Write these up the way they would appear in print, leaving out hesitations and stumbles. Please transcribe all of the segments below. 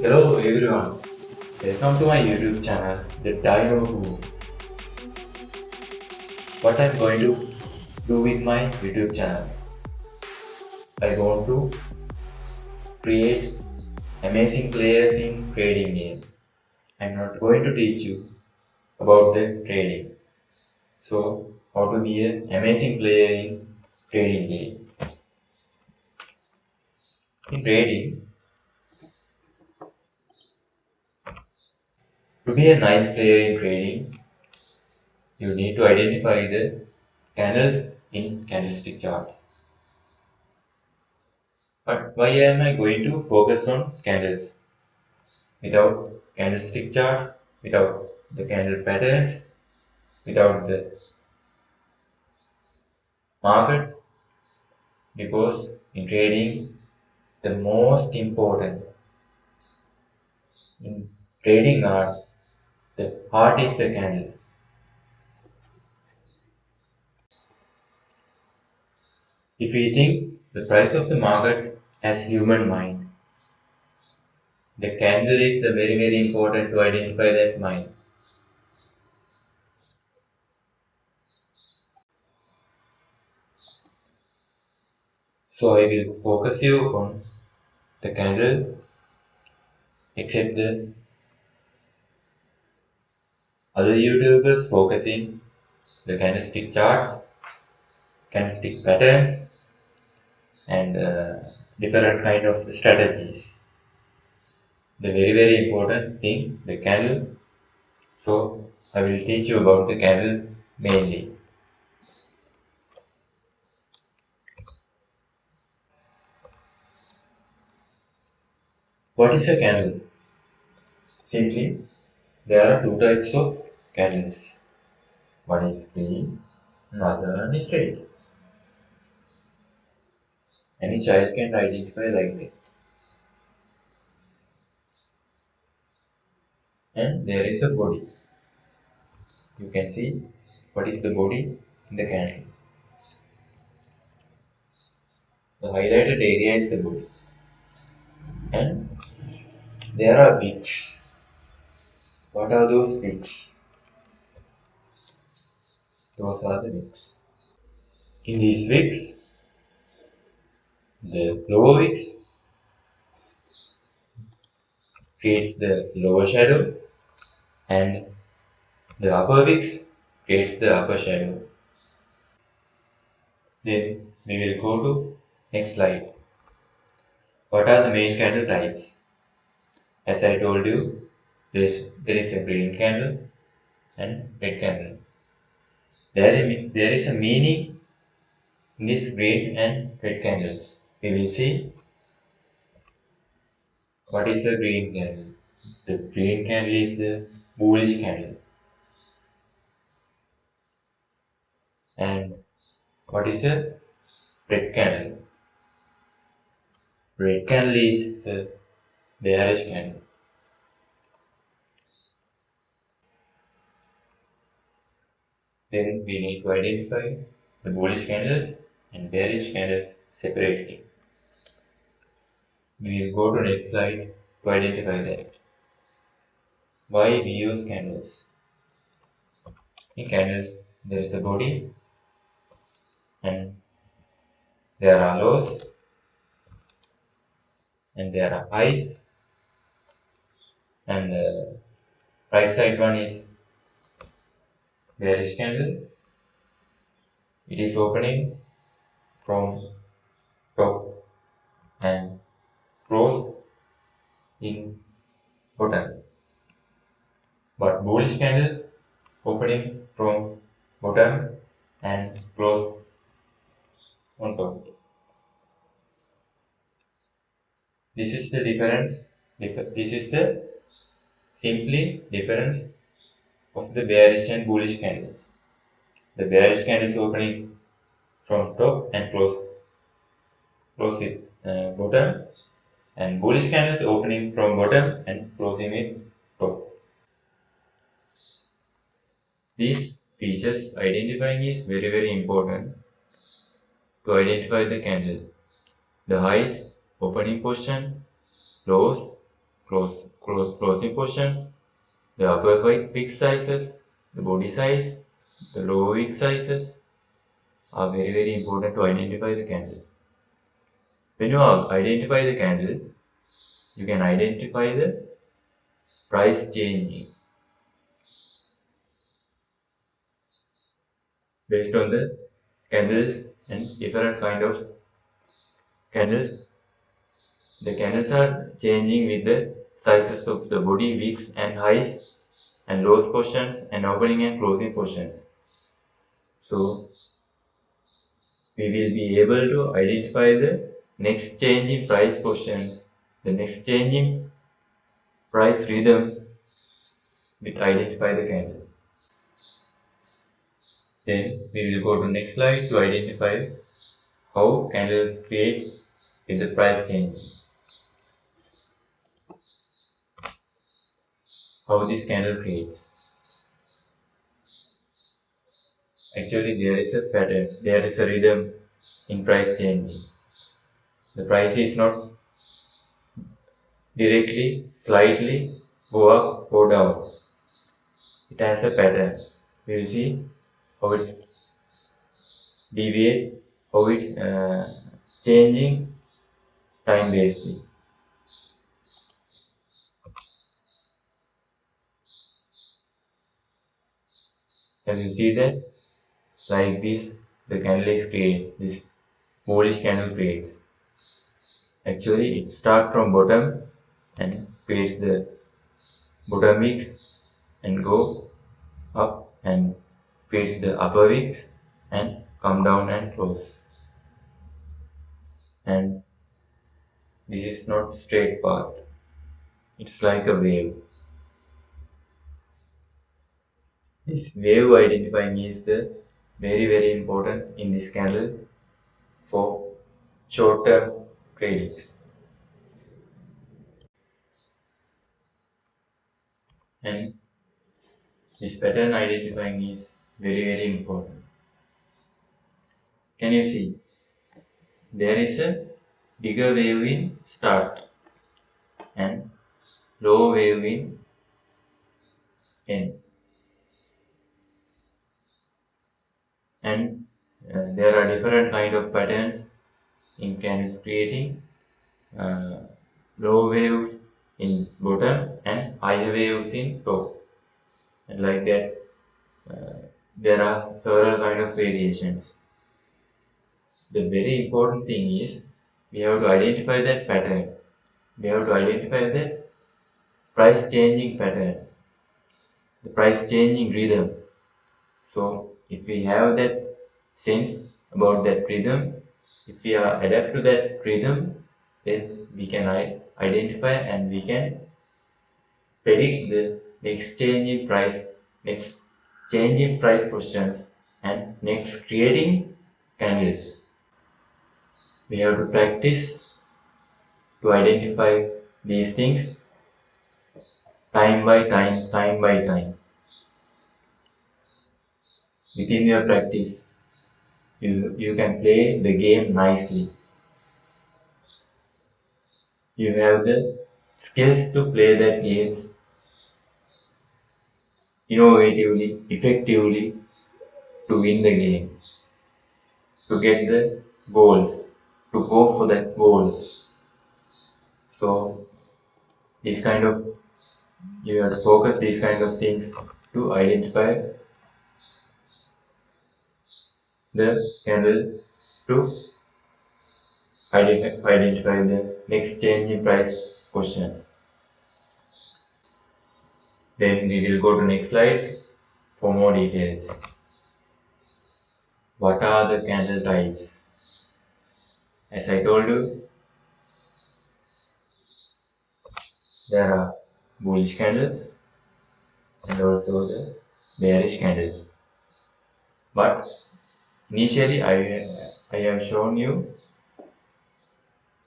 Hello everyone, welcome to my YouTube channel, The Dino Who. What I'm going to do with my YouTube channel, I want to create amazing players in trading game. I'm not going to teach you about the trading. So, how to be an amazing player in trading game. In trading, to be a nice player in trading, you need to identify the candles in candlestick charts. But why am I going to focus on candles? Without candlestick charts, without the candle patterns, without the markets, because in trading, the most important in trading art, the heart is the candle. If we think the price of the market as human mind, the candle is the very important to identify that mind. So I will focus you on the candle, except the other YouTubers focusing the candlestick charts, candlestick patterns, and different kind of strategies. The very important thing, the candle. So I will teach you about the candle mainly. What is a candle? Simply, there are two types of candles. One is green, another one is red. Any child can identify like that. And there is a body. You can see what is the body in the candle. The highlighted area is the body. And there are wicks. What are those wicks? Those are the wicks. In these wicks, the lower wicks creates the lower shadow and the upper wicks creates the upper shadow. Then we will go to next slide. What are the main candle types? As I told you, there is a green candle and red candle. There is a meaning in this green and red candles. We will see what is the green candle. The green candle is the bullish candle. And what is the red candle? Red candle is the bearish candle. Then we need to identify the bullish candles and bearish candles separately. We will go to next slide to identify that. Why we use candles? In candles, there is a body and there are lows and there are highs, and the right side one is bearish candle. It is opening from top and close in bottom. But bullish candles opening from bottom and close on top. This is the difference. This is the simply difference of the bearish and bullish candles. The bearish candle is opening from top and close it bottom, and bullish candles opening from bottom and closing it top. These features identifying is very important to identify the candle. The highs, opening position, lows, closing positions, the upper wick sizes, the body size, the lower wick sizes are very important to identify the candle. When you identify the candle, you can identify the price changing based on the candles and different kind of candles. The candles are changing with the sizes of the body, wicks and highs and lows portions and opening and closing portions. So we will be able to identify the next change in price portions, the next change in price rhythm with identify the candle. Then we will go to next slide to identify how candles create with the price change. How this candle creates. Actually, there is a pattern, there is a rhythm in price changing. The price is not directly, slightly go up, go down. It has a pattern. We will see how it's deviate, how it's changing time based. Can you see that? Like this, the candle is created. This bullish candle creates. Actually, it starts from bottom and creates the bottom wicks and go up and creates the upper wicks and come down and close. And this is not straight path. It's like a wave. This wave identifying is the very important in this candle for short-term tradings. And this pattern identifying is very important. Can you see? There is a bigger wave in start and low wave in end. And there are different kind of patterns in candles creating uh, low waves in bottom and high waves in top. And like that, there are several kind of variations. The very important thing is we have to identify that pattern. We have to identify that price changing pattern, the price changing rhythm. So if we have that sense about that rhythm, if we are adapt to that rhythm, then we can identify and we can predict the next change in price, next change in price positions, and next creating candles. We have to practice to identify these things time by time. Within your practice, you can play the game nicely. You have the skills to play that games innovatively, effectively to win the game, to get the goals, to go for the goals. So this kind of you have to focus these kind of things to identify the candle to identify the next change in price questions. Then we will go to next slide for more details. What are the candle types? As I told you, there are bullish candles and also the bearish candles. But initially I have shown you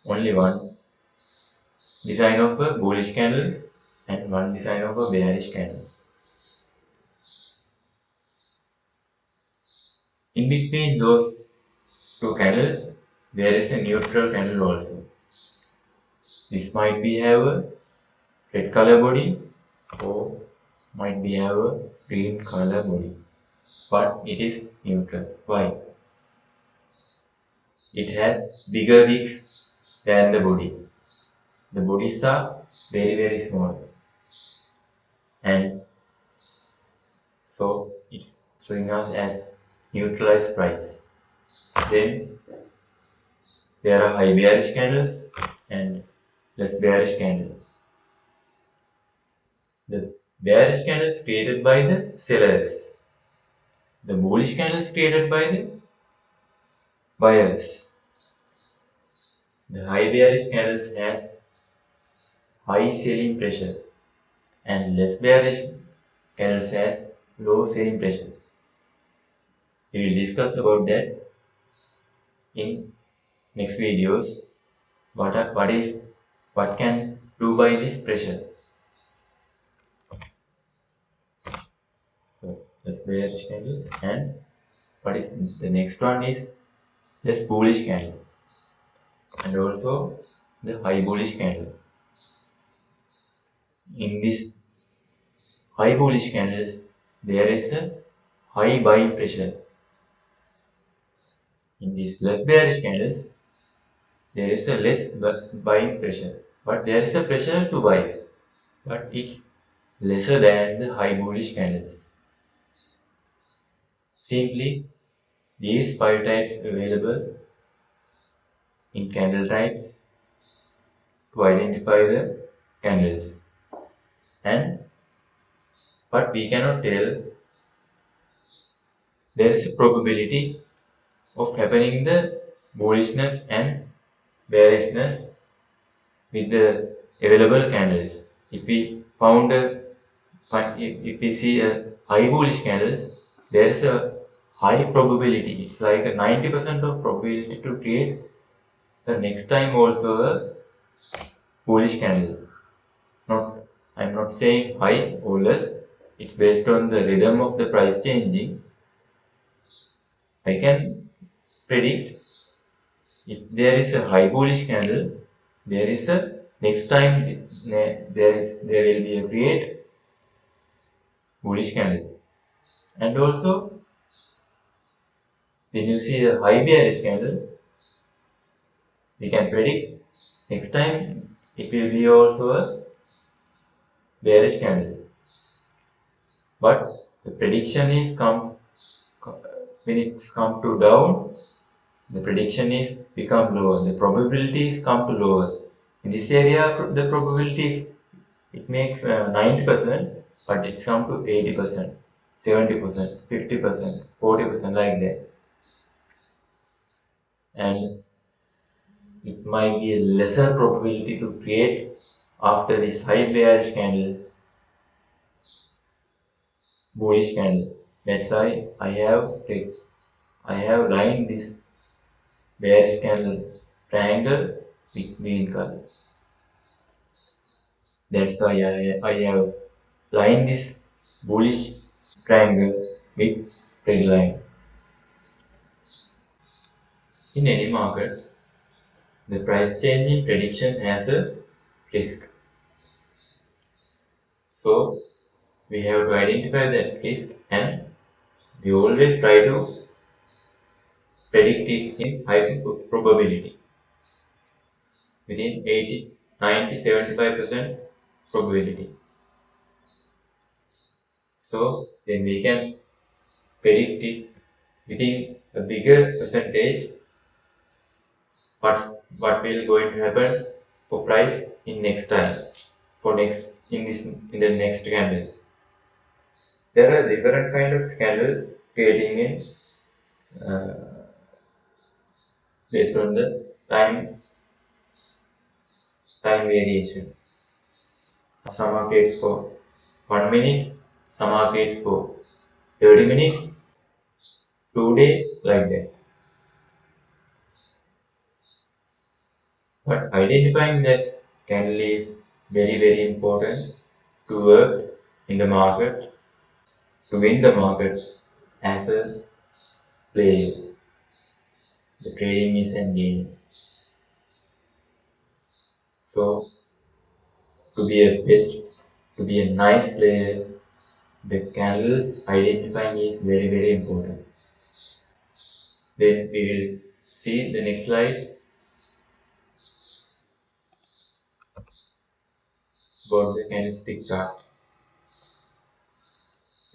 only one design of a bullish candle and one design of a bearish candle. In between those two candles, there is a neutral candle also. This might be have a red color body or might be have a green color body, but it is neutral. Why? It has bigger wings than the body. The bodies are very small, and so it's showing us as neutralized price. Then there are high bearish candles and less bearish candles. The bearish candles created by the sellers. The bullish candles created by the buyers. The high bearish candles has high selling pressure and less bearish candles has low selling pressure. We will discuss about that in next videos. What can do by this pressure? So less bearish candle, and what is the next one is less bullish candle, and also the high bullish candle. In this high bullish candles, there is a high buying pressure. In these less bearish candles, there is a less buying pressure, but there is a pressure to buy, but it's lesser than the high bullish candles. Simply, these five types available in candle types to identify the candles. And but we cannot tell, there is a probability of happening the bullishness and bearishness with the available candles. If we found a if we see a high bullish candles, there is a high probability. It's like a 90% of probability to create the next time also a bullish candle. Not, I'm not saying high or less. It's based on the rhythm of the price changing. I can predict if there is a high bullish candle, there is a next time there will be a great bullish candle. And also when you see a high bearish candle, we can predict next time it will be also a bearish candle. But the prediction is when it's come to down, the prediction is become lower. The probabilities come to lower. In this area, the probabilities it makes 90%, but it's come to 80%, 70%, 50%, 40% like that. And it might be a lesser probability to create after this high bearish candle, bullish candle. That's why I have lined this bearish candle triangle with green color. That's why I have lined this bullish triangle with red line. In any market, the price changing prediction has a risk. So we have to identify that risk, and we always try to predict it in high probability within 80, 90, 75% probability. So then we can predict it within a bigger percentage what will going to happen for price in next time for next in the next candle. There are different kind of candles creating in based on the time variation. Some are created for 1 minute, some are created for 30 minutes, 2 day like that. But identifying that candle is very important to work in the market, to win the market as a player. The trading is endgame. So To be a best, to be a nice player, the candles identifying is very very important. Then we will see the next slide about the candlestick chart.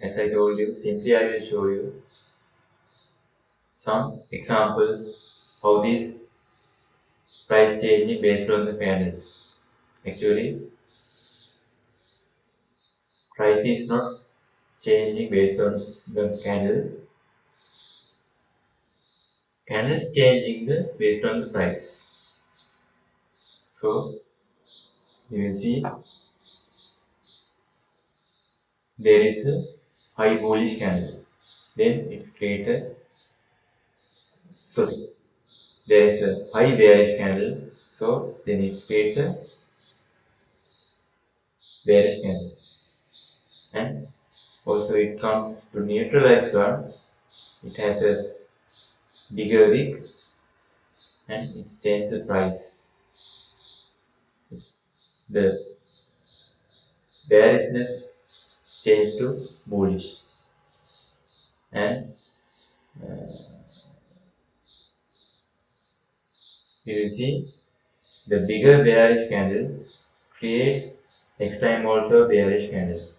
As I told you, simply I will show you some examples how this price changing based on the candles. Actually, price is not changing based on the candles. Candles changing the based on the price. So you will see there is a high bullish candle. Then it's created. Sorry, there is a high bearish candle. So then it's created bearish candle. And also it comes to neutralize one. It has a bigger wick and it changes the price. It's the bearishness changed to bullish. And you will see the bigger bearish candle creates next time also bearish candle.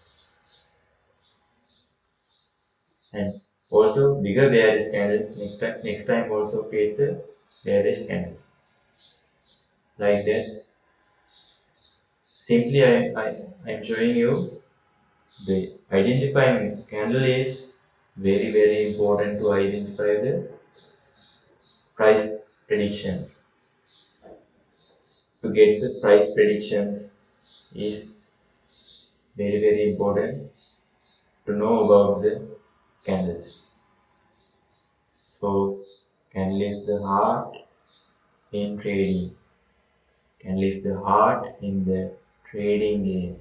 And also bigger bearish candles next time also creates a bearish candle. Like that. Simply I am showing you the identifying candle is very very important to identify the price predictions. To get the price predictions is very very important to know about the candles. So candle is the heart in trading. Candle is the heart in the trading game.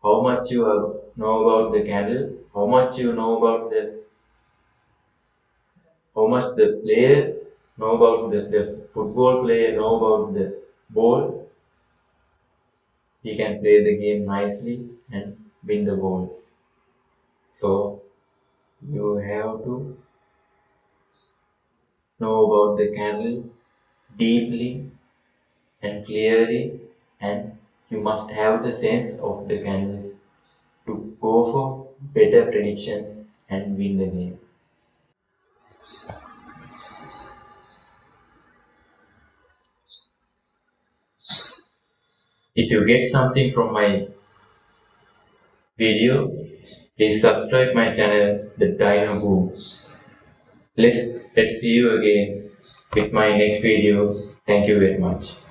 How much you know about the candle, how much you know about the, how much the player know about the football player know about the ball, he can play the game nicely and win the balls. So you have to know about the candle deeply and clearly, and you must have the sense of the candles to go for better predictions and win the game. If you get something from my video, please subscribe my channel, The Dino Boom. Let's see you again with my next video. Thank you very much.